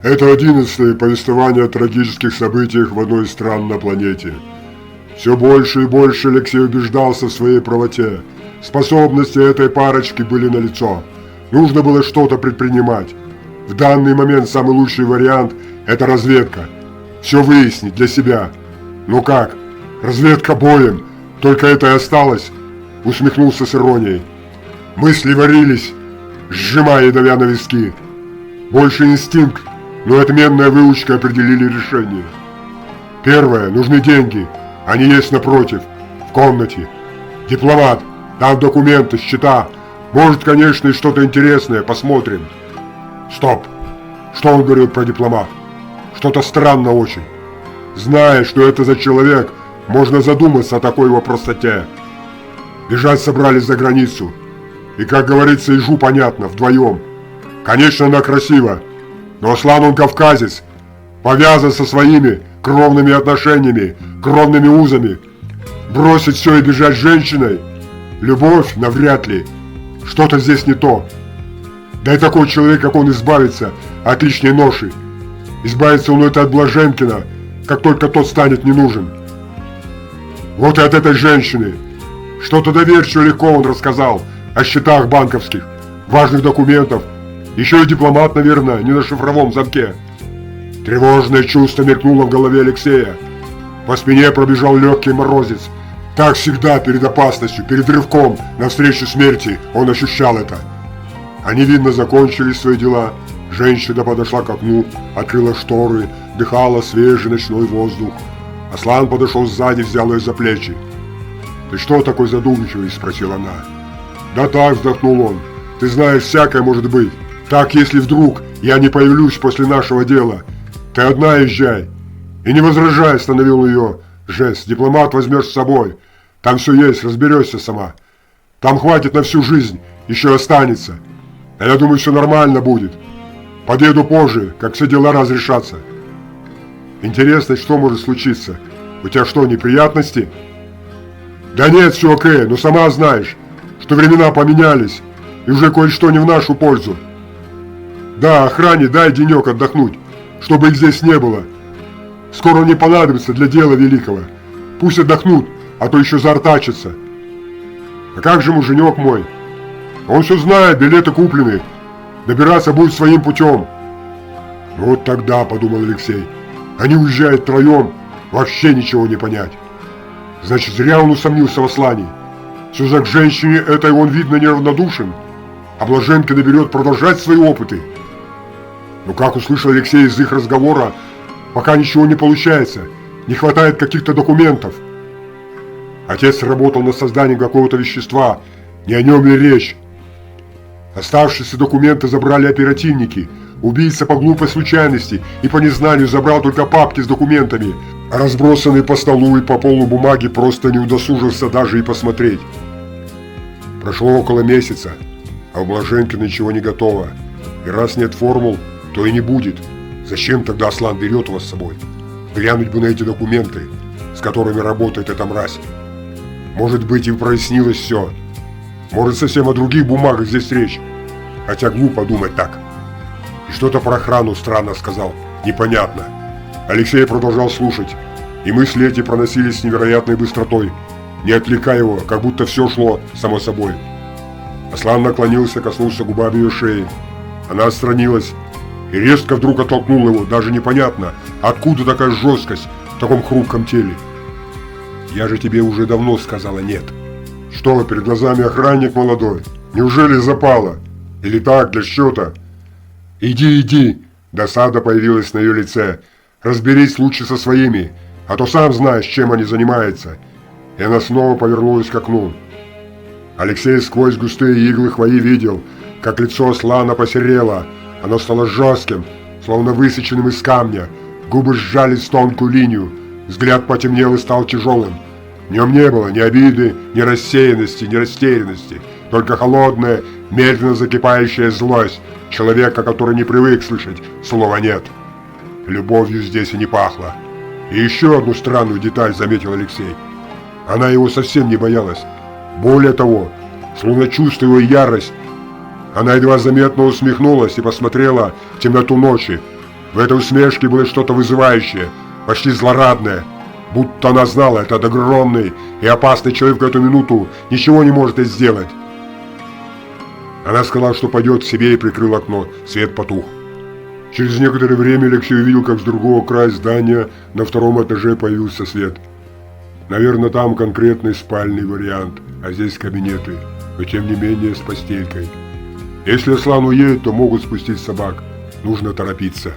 Это 11-е повествование о трагических событиях в одной из стран на планете. Все больше и больше Алексей убеждался в своей правоте. Способности этой парочки были налицо. Нужно было что-то предпринимать. В данный момент самый лучший вариант – это разведка. Все выяснить для себя. Ну как, разведка боем, только это и осталось, усмехнулся с иронией. Мысли варились, сжимая и давя на виски. Больше инстинкт, но отменная выучка определили решение. Первое, нужны деньги. Они есть напротив, в комнате. Дипломат, там документы, счета. Может, конечно, и что-то интересное, посмотрим. Стоп. Что он говорит про дипломат? Что-то странно очень. Зная, что это за человек, можно задуматься о такой его простоте. Бежать собрались за границу. И, как говорится, ежу понятно, вдвоем. Конечно, она красива. Но Аслан он кавказец, повязан со своими кровными отношениями, кровными узами. Бросить все и бежать с женщиной? Любовь? Навряд ли. Что-то здесь не то. Да и такой человек, как он, избавится от лишней ноши. Избавится он это от Блаженкина, как только тот станет не нужен. Вот и от этой женщины. Что-то доверчиво легко он рассказал о счетах банковских, важных документов. Еще и дипломат, наверное, не на шифровом замке. Тревожное чувство мелькнуло в голове Алексея. По спине пробежал легкий морозец. Так всегда перед опасностью, перед рывком навстречу смерти он ощущал это. Они, видно, закончили свои дела. Женщина подошла к окну, открыла шторы, дыхала свежий ночной воздух. Аслан подошел сзади, взял ее за плечи. «Ты что такой задумчивый?» – спросила она. «Да так», – вздохнул он. «Ты знаешь, всякое может быть. Так, если вдруг я не появлюсь после нашего дела, ты одна езжай. И не возражай», – остановил ее жест. «Дипломат возьмешь с собой. Там все есть, разберешься сама. Там хватит на всю жизнь, еще останется. А я думаю, все нормально будет. Подъеду позже, как все дела разрешатся». «Интересно, что может случиться? У тебя что, неприятности?» «Да нет, все окей, но сама знаешь, что времена поменялись, и уже кое-что не в нашу пользу. Да, охране дай денек отдохнуть, чтобы их здесь не было. Скоро он не понадобится для дела великого. Пусть отдохнут, а то еще заортачатся. А как же муженек мой? Он все знает, билеты куплены. Добираться будет своим путем». «Вот тогда», — подумал Алексей, — «они уезжают втроем, вообще ничего не понять. Значит, зря он усомнился в Аслане. Все же к женщине этой он, видно, неравнодушен, а Блаженкина берет продолжать свои опыты». Но как услышал Алексей из их разговора, пока ничего не получается, не хватает каких-то документов. Отец работал над созданием какого-то вещества, не о нем ли речь. Оставшиеся документы забрали оперативники. Убийца по глупой случайности и по незнанию забрал только папки с документами, а разбросанные по столу и по полу бумаги просто не удосужился даже и посмотреть. Прошло около месяца, а у Блаженкина ничего не готово. И раз нет формул, то и не будет. Зачем тогда Аслан берет вас с собой? Глянуть бы на эти документы, с которыми работает эта мразь. Может быть, и прояснилось все. Может, совсем о других бумагах здесь речь. Хотя глупо думать так. И что-то про охрану странно сказал. Непонятно. Алексей продолжал слушать, и мысли эти проносились с невероятной быстротой, не отвлекая его, как будто все шло само собой. Аслан наклонился, коснулся губами ее шеи. Она отстранилась и резко вдруг оттолкнул его, даже непонятно, откуда такая жесткость в таком хрупком теле. «Я же тебе уже давно сказала нет». «Что, перед глазами охранник молодой? Неужели запало? Или так, для счета?» «Иди, иди!» Досада появилась на ее лице. «Разберись лучше со своими, а то сам знаешь, чем они занимаются». И она снова повернулась к окну. Алексей сквозь густые иглы хвои видел, как лицо Аслана посерело. Оно стало жестким, словно высеченным из камня. Губы сжались в тонкую линию. Взгляд потемнел и стал тяжелым. В нем не было ни обиды, ни рассеянности, ни растерянности. Только холодная, медленно закипающая злость человека, который не привык слышать слова «нет». Любовью здесь и не пахло. И еще одну странную деталь заметил Алексей. Она его совсем не боялась. Более того, словно чувствуя ярость, она едва заметно усмехнулась и посмотрела в темноту ночи. В этой усмешке было что-то вызывающее, почти злорадное. Будто она знала, этот огромный и опасный человек в эту минуту ничего не может сделать. Она сказала, что пойдет к себе, и прикрыл окно. Свет потух. Через некоторое время Алексей увидел, как с другого края здания на втором этаже появился свет. Наверное, там конкретный спальный вариант, а здесь кабинеты, но тем не менее с постелькой. Если Аслан уедет, то могут спустить собак. Нужно торопиться.